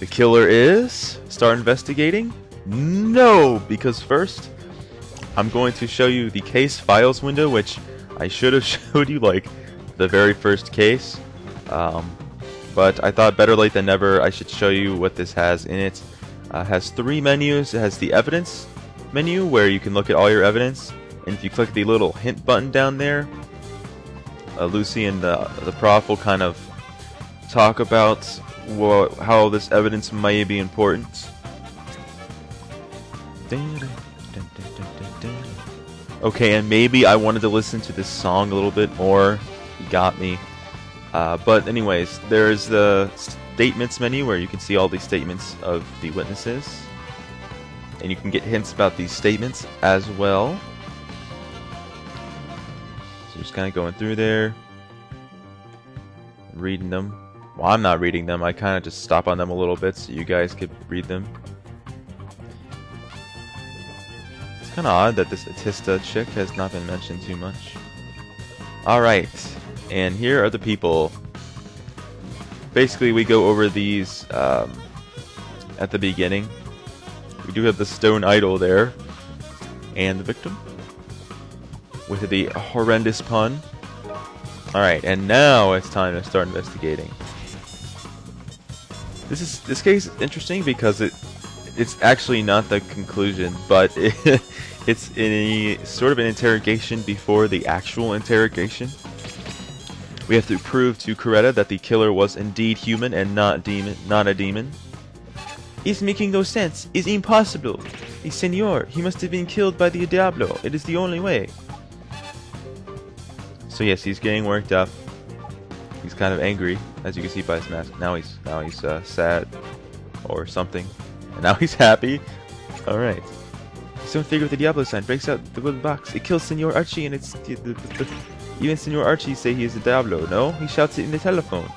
The killer is... Start investigating? No! Because first, I'm going to show you the case files window, which I should have showed you like the very first case. But I thought better late than never, I should show you what this has in it. It has 3 menus. It has the evidence menu where you can look at all your evidence. And if you click the little hint button down there, Lucy and the prof will kind of talk about how this evidence may be important. Okay, and maybe I wanted to listen to this song a little bit more. You got me. But anyways, there's the statements menu where you can see all the statements of the witnesses. And you can get hints about these statements as well. So just kind of going through there, reading them. Well, I'm not reading them. I kind of just stop on them a little bit so you guys could read them. It's kind of odd that this Atista chick has not been mentioned too much. Alright, and here are the people. Basically, we go over these at the beginning. We do have the stone idol there, and the victim with the horrendous pun. Alright, and now it's time to start investigating. This case is interesting because it's actually not the conclusion, but it's sort of an interrogation before the actual interrogation. We have to prove to Coretta that the killer was indeed human and not a demon. It's making no sense. It's impossible. The Senor, he must have been killed by the Diablo. It is the only way. So yes, he's getting worked up. He's kind of angry, as you can see by his mask. Now he's sad or something, and now he's happy. All right. Stone figure with the Diablo sign breaks out the wooden box. It kills Senor Archie, and it's even Senor Archie say he is a Diablo. No, he shouts it in the telephone.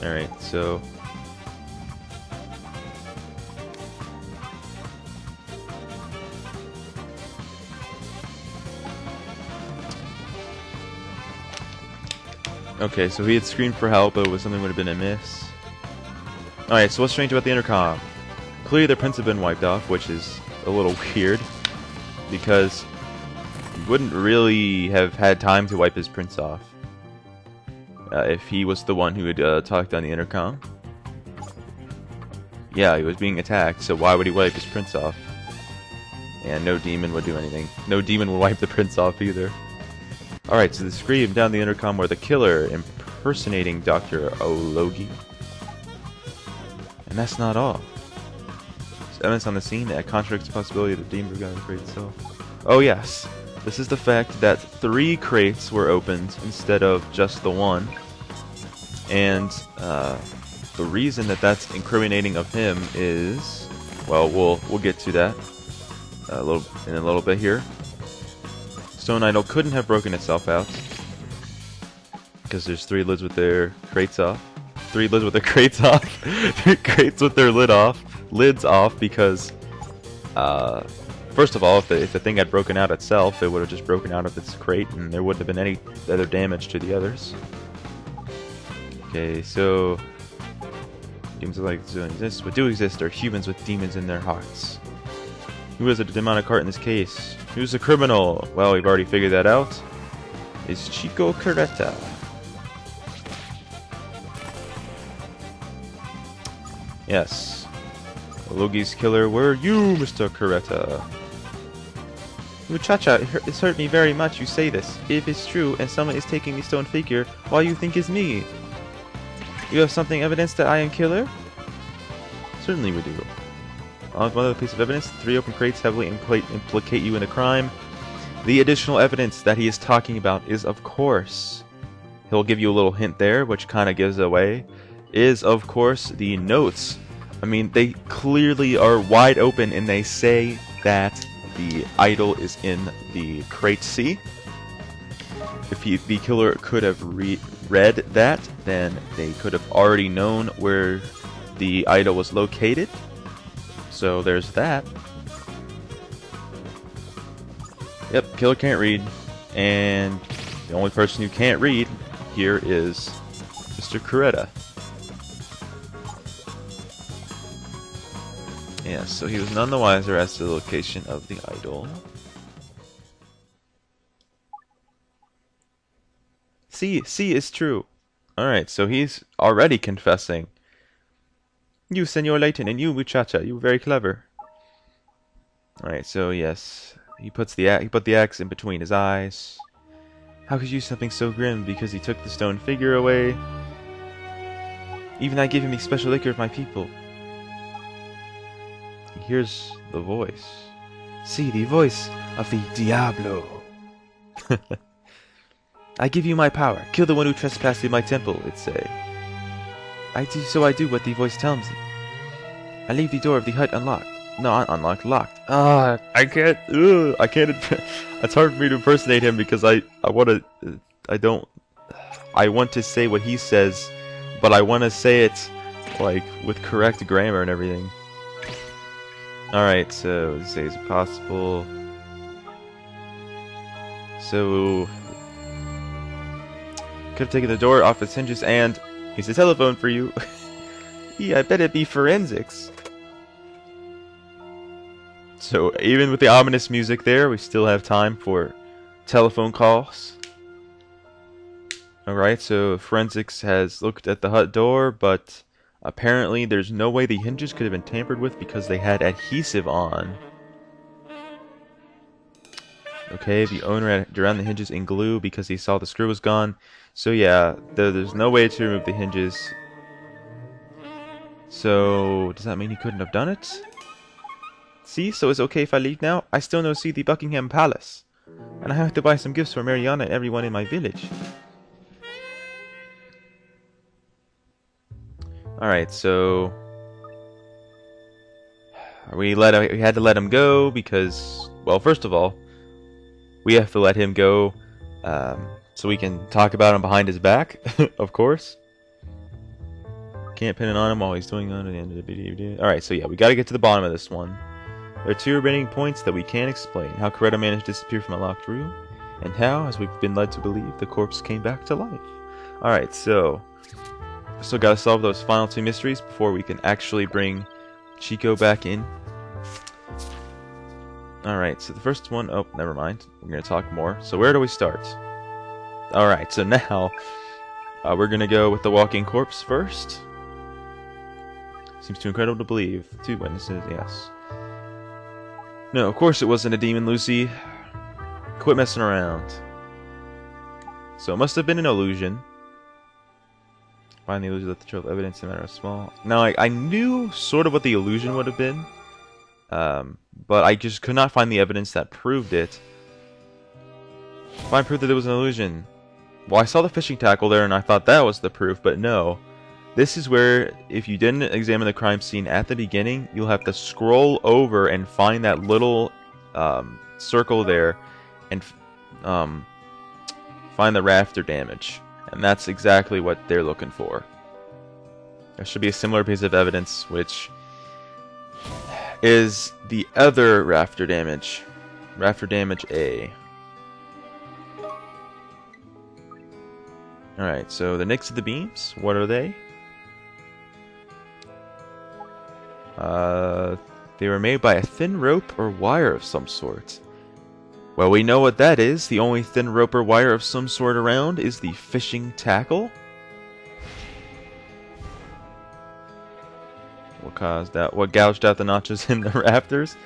All right, so. Okay, so he had screamed for help, but something would have been amiss. Alright, so what's strange about the intercom? Clearly the prints have been wiped off, which is a little weird, because he wouldn't really have had time to wipe his prints off if he was the one who had talked on the intercom. Yeah, he was being attacked, so why would he wipe his prints off? And no demon would do anything. No demon would wipe the prints off either. Alright, so the scream down the intercom were the killer impersonating Dr. Ologi. And that's not all. There's evidence on the scene that contradicts the possibility that the demon got the crate itself. Oh yes, this is the fact that 3 crates were opened instead of just the one. And the reason that that's incriminating of him is, well, we'll get to that in a little bit here. Stone Idol couldn't have broken itself out because there's 3 lids with their crates off. 3 lids with their crates off. 3 crates with their lids off because first of all, if the thing had broken out itself, it would have just broken out of its crate and there wouldn't have been any other damage to the others. Okay, so demons like exist, what do exist are humans with demons in their hearts. Who has a demonic heart in this case? Who's the criminal? Well, we've already figured that out. It's Chico Coretta. Yes. Ologi's killer were you, Mr. Coretta. Muchacha, it's hurt me very much you say this. If it's true and someone is taking the stone figure, why you think it's me? You have something evidence that I am killer? Certainly we do. On one other piece of evidence, 3 open crates heavily implicate you in a crime. The additional evidence that he is talking about is, of course, he'll give you a little hint there, which kind of gives away, is, of course, the notes. I mean, they clearly are wide open, and they say that the idol is in the crate C. If the killer could have read that, then they could have already known where the idol was located. So there's that. Yep, killer can't read. And the only person who can't read here is Mr. Coretta. Yes, so he was none the wiser as to the location of the idol. C is true. Alright, so he's already confessing. You, Senor Layton, and you, muchacha, you were very clever. Alright, so yes, he put the axe in between his eyes. How could you use something so grim because he took the stone figure away? Even I give him the special liquor of my people. He hears the voice. See, the voice of the Diablo. I give you my power. Kill the one who trespassed in my temple, it say. I do what the voice tells me. I leave the door of the hut unlocked. No, unlocked, locked. I can't. I can't. It's hard for me to impersonate him because I want to say what he says, but I want to say it like with correct grammar and everything. All right, so say it's possible. So could have taken the door off its hinges, and here's a telephone for you. Yeah, I bet it'd be forensics. So even with the ominous music there, we still have time for telephone calls. Alright, so forensics has looked at the hut door, but apparently there's no way the hinges could have been tampered with because they had adhesive on. Okay, the owner had around the hinges in glue because he saw the screw was gone. So yeah, there's no way to remove the hinges. So does that mean he couldn't have done it? See, so it's okay if I leave now? I still no see the Buckingham Palace. And I have to buy some gifts for Mariana and everyone in my village. Alright, so we had to let him go because, well, first of all, we have to let him go so we can talk about him behind his back, of course. Can't pin it on him while he's doing on at the end of the video. Alright, so yeah, we gotta get to the bottom of this one. There are two remaining points that we can't explain. How Coretta managed to disappear from a locked room, and how, as we've been led to believe, the corpse came back to life. Alright, so still gotta solve those final two mysteries before we can actually bring Chico back in. Alright, so the first one, oh, never mind. We're gonna talk more. So where do we start? Alright, so now we're gonna go with the walking corpse first. Seems too incredible to believe. Two witnesses, yes. No, of course it wasn't a demon, Lucy. Quit messing around. So it must have been an illusion. Find the illusion that the trail of evidence in a matter of small. Now, I knew sort of what the illusion would have been. But I just could not find the evidence that proved it. Find proof that there was an illusion. Well, I saw the fishing tackle there and I thought that was the proof, but no. This is where, if you didn't examine the crime scene at the beginning, you'll have to scroll over and find that little circle there and find the rafter damage. And that's exactly what they're looking for. There should be a similar piece of evidence, which is the other rafter damage. Rafter damage A. Alright, so the nicks of the beams, what are they? They were made by a thin rope or wire of some sort. Well, we know what that is. The only thin rope or wire of some sort around is the fishing tackle. What caused that? What gouged out the notches in the rafters?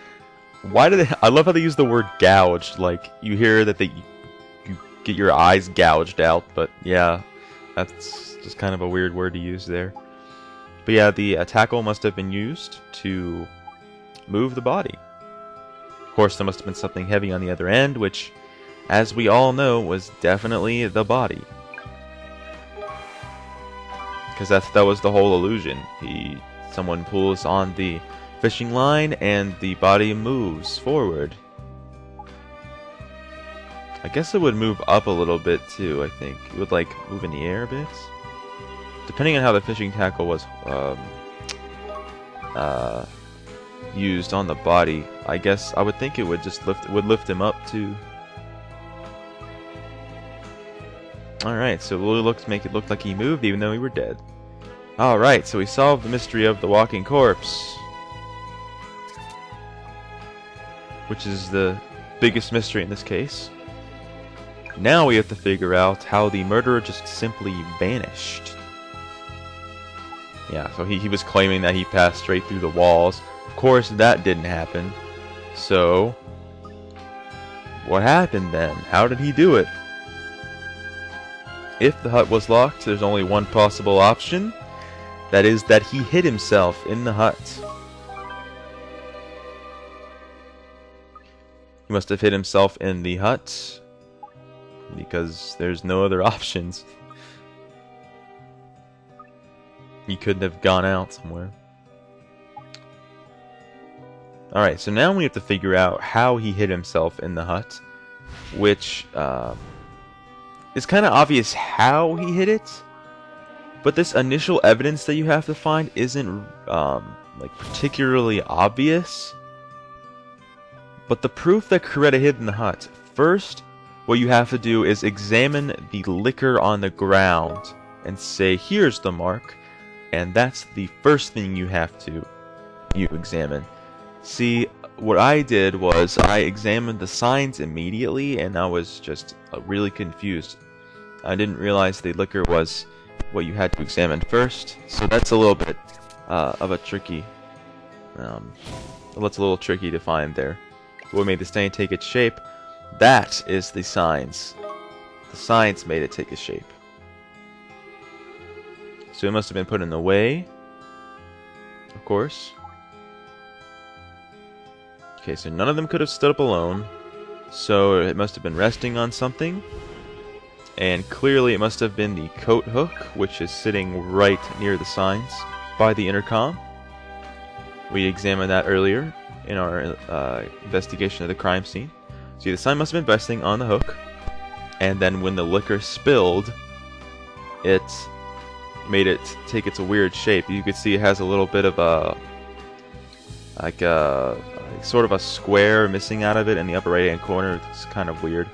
Why do they? I love how they use the word gouged. Like you hear that you get your eyes gouged out, but yeah, that's just kind of a weird word to use there. But yeah, the tackle must have been used to move the body. Of course, there must have been something heavy on the other end, which, as we all know, was definitely the body. Because that was the whole illusion. Someone pulls on the fishing line and the body moves forward. I guess it would move up a little bit too, I think. It would like move in the air a bit. Depending on how the fishing tackle was used on the body, I guess I would think it would just lift him up too. Alright, so we'll make it look like he moved even though we were dead. Alright, so we solved the mystery of the walking corpse. which is the biggest mystery in this case. Now we have to figure out how the murderer just simply vanished. Yeah, so he was claiming that he passed straight through the walls. Of course, that didn't happen. So, what happened then? How did he do it? If the hut was locked, there's only one possible option. That is that he hid himself in the hut. He must have hid himself in the hut because there's no other options. He couldn't have gone out somewhere. Alright, so now we have to figure out how he hid himself in the hut, which it's kind of obvious how he hid it, but this initial evidence that you have to find isn't like particularly obvious. But the proof that Coretta hid in the hut, first what you have to do is examine the liquor on the ground and say, here's the mark, and that's the first thing you have to examine. See, what I did was I examined the signs immediately, and I was just really confused. I didn't realize the liquor was what you had to examine first, so that's a little bit of a tricky. That's a little tricky to find there. What made the stain take its shape? That is the signs. The signs made it take its shape. So it must have been put in the way, of course. Okay, so none of them could have stood up alone, so it must have been resting on something. And clearly it must have been the coat hook, which is sitting right near the signs by the intercom. We examined that earlier in our investigation of the crime scene. See, the sign must have been resting on the hook, and then when the liquor spilled, it made it take its weird shape. You could see it has a little bit of a sort of a square missing out of it in the upper right hand corner. It's kind of weird.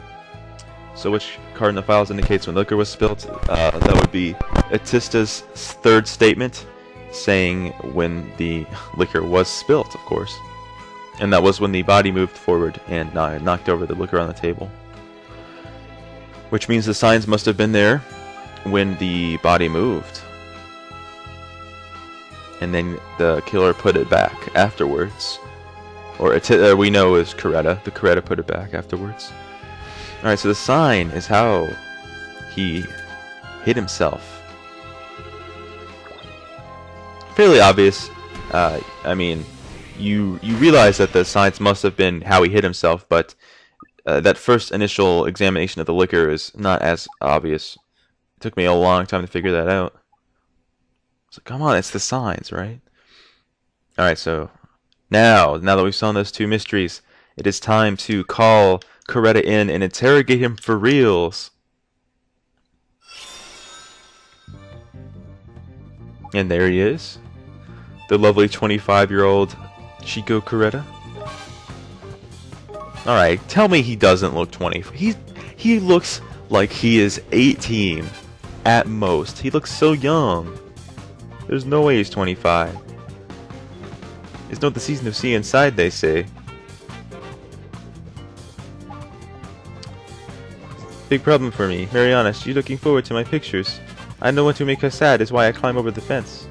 So which card in the files indicates when liquor was spilt? That would be Atista's third statement, saying when the liquor was spilt, of course. And that was when the body moved forward and knocked over the liquor on the table. Which means the signs must have been there when the body moved. And then the killer put it back afterwards. Or we know it was Coretta. The Coretta put it back afterwards. Alright, so the sign is how he hid himself. Fairly obvious. I mean, you realize that the signs must have been how he hid himself, but that first initial examination of the liquor is not as obvious. It took me a long time to figure that out. So come on, it's the signs, right? Alright, so now that we've solved those two mysteries, it is time to call Coretta in and interrogate him for reals. And there he is. The lovely 25-year-old Chico Coretta. Alright, tell me he doesn't look 20. He looks like he is 18 at most. He looks so young. There's no way he's 25. It's not the season of see inside, they say. Big problem for me. Very honest, you looking forward to my pictures. I know what to make her sad is why I climb over the fence.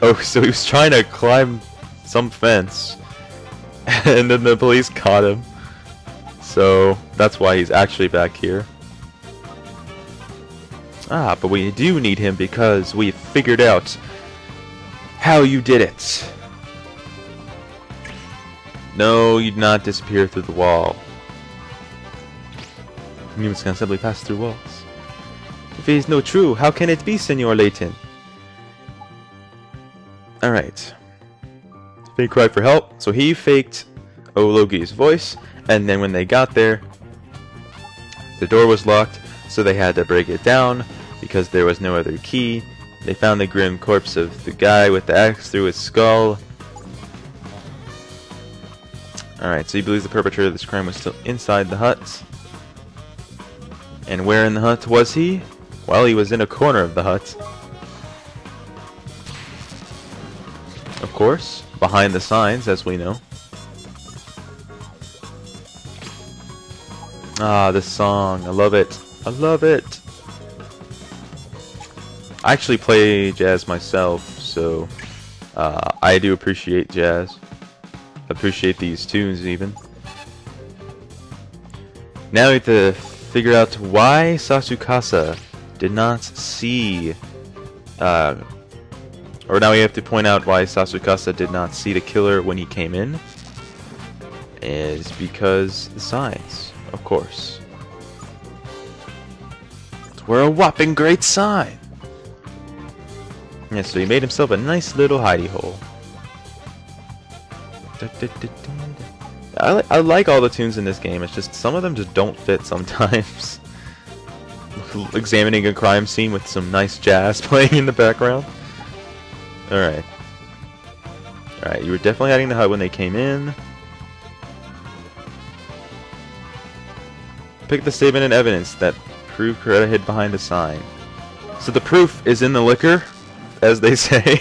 Oh, so he was trying to climb some fence. And then the police caught him. So that's why he's actually back here. Ah, but we do need him because we figured out how you did it. No, you did not disappear through the wall. Humans can simply pass through walls. If it is no true, how can it be, Senor Layton? Alright. Fake cry for help. So he faked Ologi's voice, and then when they got there, the door was locked, so they had to break it down because there was no other key. They found the grim corpse of the guy with the axe through his skull. Alright, so he believes the perpetrator of this crime was still inside the hut. And where in the hut was he? Well, he was in a corner of the hut. Of course, behind the signs, as we know. Ah, this song. I love it. I love it. I actually play jazz myself, so I do appreciate jazz. Appreciate these tunes even. Now we have to figure out why Sasukasa did not see, or now we have to point out why Sasukasa did not see the killer when he came in. Is because the signs, of course. We're a whopping great sign. Yeah, so he made himself a nice little hidey hole. I like all the tunes in this game, it's just some of them just don't fit sometimes. Examining a crime scene with some nice jazz playing in the background. Alright. Alright, you were definitely hiding the hut when they came in. Pick the statement and evidence that prove Coretta hid behind the sign. So the proof is in the liquor, as they say.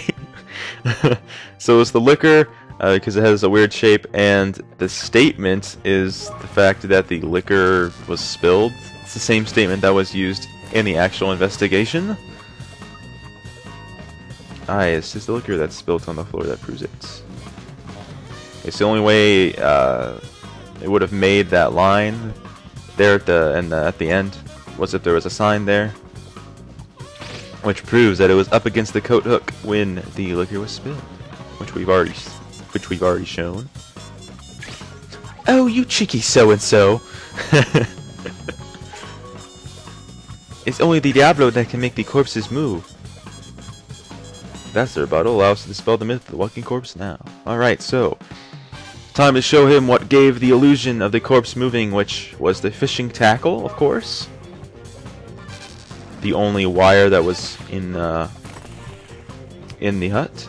So it's the liquor, because it has a weird shape, and the statement is the fact that the liquor was spilled. It's the same statement that was used in the actual investigation. It's just the liquor that's spilled on the floor that proves it. It's the only way it would have made that line there at the end, was if there was a sign there, which proves that it was up against the coat hook when the liquor was spilled, which we've already shown. Oh, you cheeky so-and-so! It's only the Diablo that can make the corpses move. That's the rebuttal. Allows us to dispel the myth of the walking corpse now. Alright, so time to show him what gave the illusion of the corpse moving, which was the fishing tackle, of course. The only wire that was in the hut.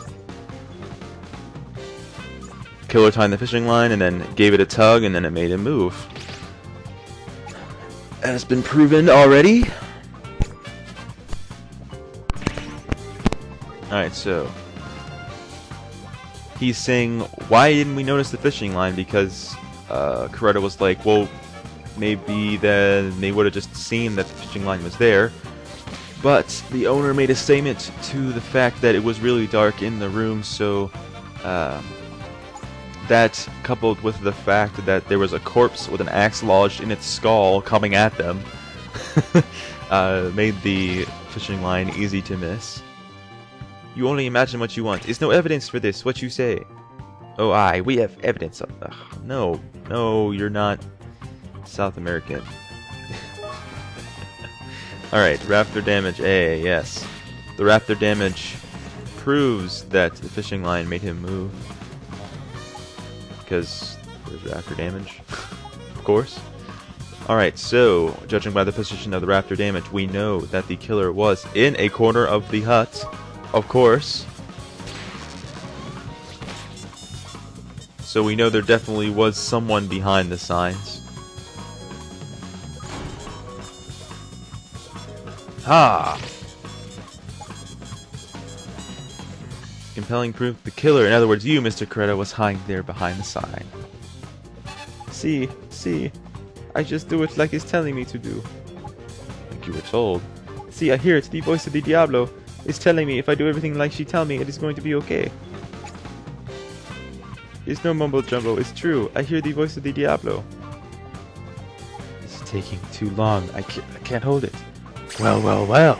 Killer tied the fishing line and then gave it a tug, and then it made him move. As been proven already. Alright, so he's saying, why didn't we notice the fishing line? Because Coretta was like, well, maybe then they would have just seen that the fishing line was there. But the owner made a statement to the fact that it was really dark in the room, so that, coupled with the fact that there was a corpse with an axe lodged in its skull coming at them, made the fishing line easy to miss. You only imagine what you want. Is no evidence for this, what you say? Oh, aye, we have evidence of... no, you're not South American. Alright, raptor damage A, yes. The raptor damage proves that the fishing line made him move. Because there's raptor damage, of course. Alright, so, judging by the position of the raptor damage, we know that the killer was in a corner of the hut. Of course. So we know there definitely was someone behind the signs. Ha! Compelling proof the killer, in other words you, Mr. Coretta, was hiding there behind the sign. See, I just do it like it's telling me to do. Like you were told. See, I hear it, the voice of the Diablo. It's telling me if I do everything like she tell me, it is going to be okay. It's no mumbo jumbo, it's true. I hear the voice of the Diablo. It's taking too long. I can't hold it. Well.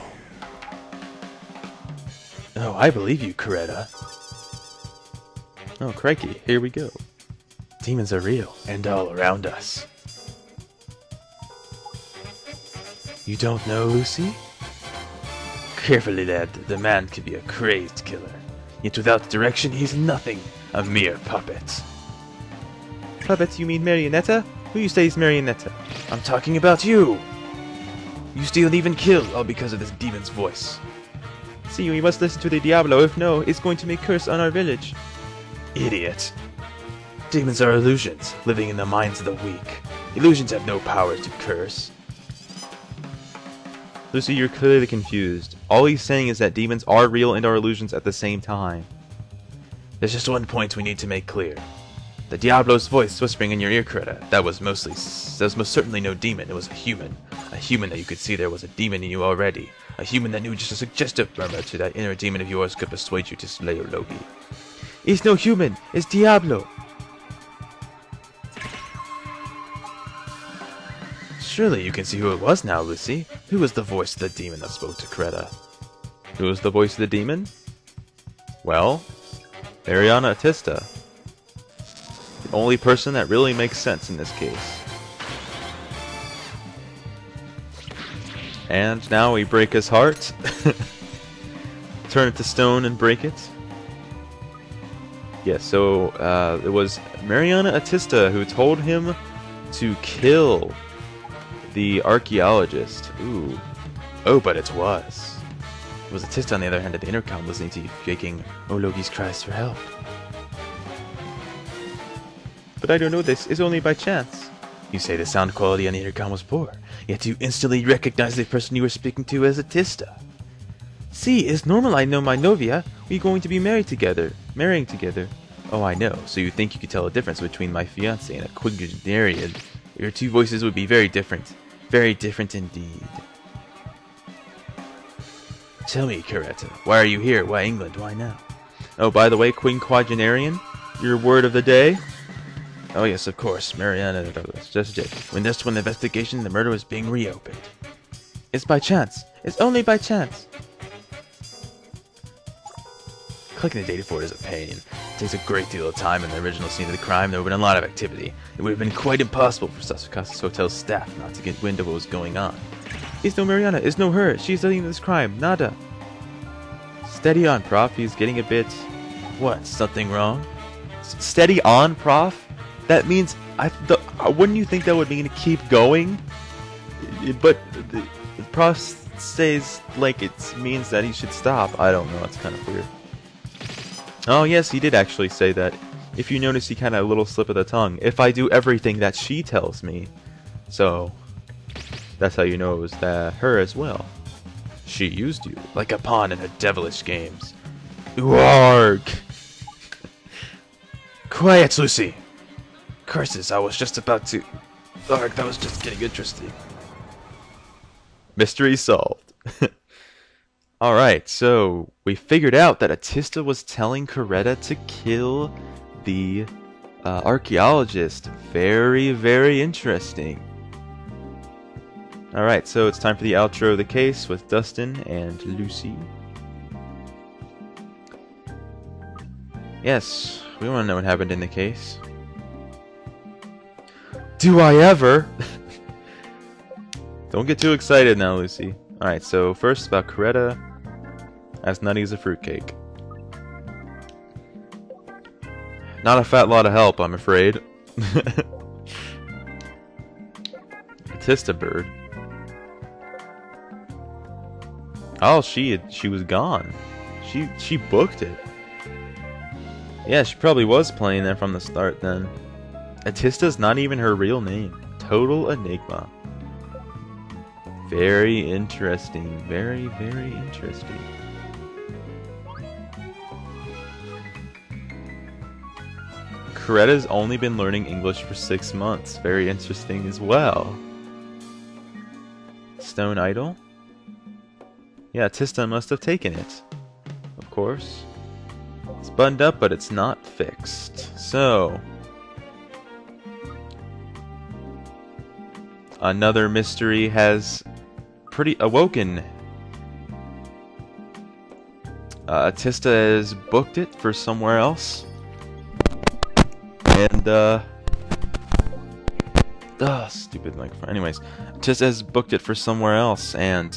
Oh, I believe you, Coretta. Oh, crikey, here we go. Demons are real, and all around us. You don't know, Lucy? Carefully, lad, the man could be a crazed killer. Yet without direction, he's nothing. A mere puppet. Puppet, you mean Marionetta? Who you say is Marionetta? I'm talking about you! You steal and even kill, all because of this demon's voice. See, we must listen to the Diablo, if no, it's going to make curse on our village. Idiot. Demons are illusions, living in the minds of the weak. Illusions have no power to curse. Lucy, you're clearly confused. All he's saying is that demons are real and are illusions at the same time. There's just one point we need to make clear. The Diablo's voice whispering in your ear, Coretta. That was most certainly no demon. It was a human. A human that you could see there was a demon in you already. A human that knew just a suggestive murmur to that inner demon of yours could persuade you to slay your Loki. It's no human. It's Diablo. Surely you can see who it was now, Lucy. Who was the voice of the demon that spoke to Coretta? Who was the voice of the demon? Well, Mariana Atista. The only person that really makes sense in this case. And now we break his heart. Turn it to stone and break it. Yes, so it was Mariana Atista who told him to kill the archaeologist. Ooh. Oh, but it was. It was Atista on the other hand at the intercom listening to you faking Loki's cries for help. But I don't know this. It's only by chance. You say the sound quality on the intercom was poor, yet you instantly recognize the person you were speaking to as Atista. See, it's normal I know my novia. We're going to be marrying together. Oh, I know. So you think you could tell a difference between my fiancé and a quinquagenarian? Your two voices would be very different. Very different indeed. Tell me, Coretta, why are you here? Why England? Why now? Oh, by the way, quinquagenarian, your word of the day? Oh yes, of course, Mariana Douglas. Just it. When this one investigation, the murder was being reopened. It's by chance. It's only by chance. Clicking the data for it is a pain. It takes a great deal of time. In the original scene of the crime, there would have been a lot of activity. It would have been quite impossible for Sasuka's hotel staff not to get wind of what was going on. It's no Mariana. It's no her. She's studying this crime. Nada. Steady on, Prof. He's getting a bit... What? Something wrong? Steady on, Prof? That means... wouldn't you think that would mean to keep going? But the Prof says like it means that he should stop. I don't know. It's kind of weird. Oh, yes, he did actually say that. If you notice, he kind of a little slip of the tongue. If I do everything that she tells me. So, that's how you know it was her as well. She used you like a pawn in her devilish games. Warg! Quiet, Lucy! Curses, I was just about to... Arg, that was just getting interesting. Mystery solved. Alright, so we figured out that Atista was telling Coretta to kill the archaeologist. Very, very interesting. Alright, so it's time for the outro of the case with Dustin and Lucy. Yes, we want to know what happened in the case. Do I ever? Don't get too excited now, Lucy. Alright, so first about Coretta. As nutty as a fruitcake. Not a fat lot of help, I'm afraid. Atista bird. Oh, she was gone. She booked it. Yeah, she probably was playing there from the start then. Atista's not even her real name. Total enigma. Very interesting. Very, very interesting. Coretta's only been learning English for 6 months. Very interesting as well. Stone idol? Yeah, Atista must have taken it. Of course. It's buttoned up, but it's not fixed. So... another mystery has awoken. Atista has booked it for somewhere else. And, stupid microphone. Anyways, Atista has booked it for somewhere else, and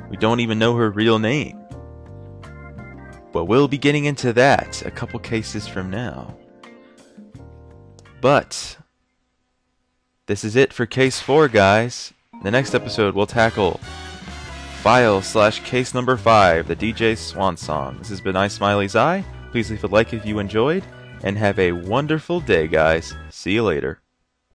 we don't even know her real name. But we'll be getting into that a couple cases from now. But this is it for Case 4, guys. In the next episode, we'll tackle File/Case number 5, the DJ Swan Song. This has been ISmileyzI. Please leave a like if you enjoyed, and have a wonderful day, guys. See you later.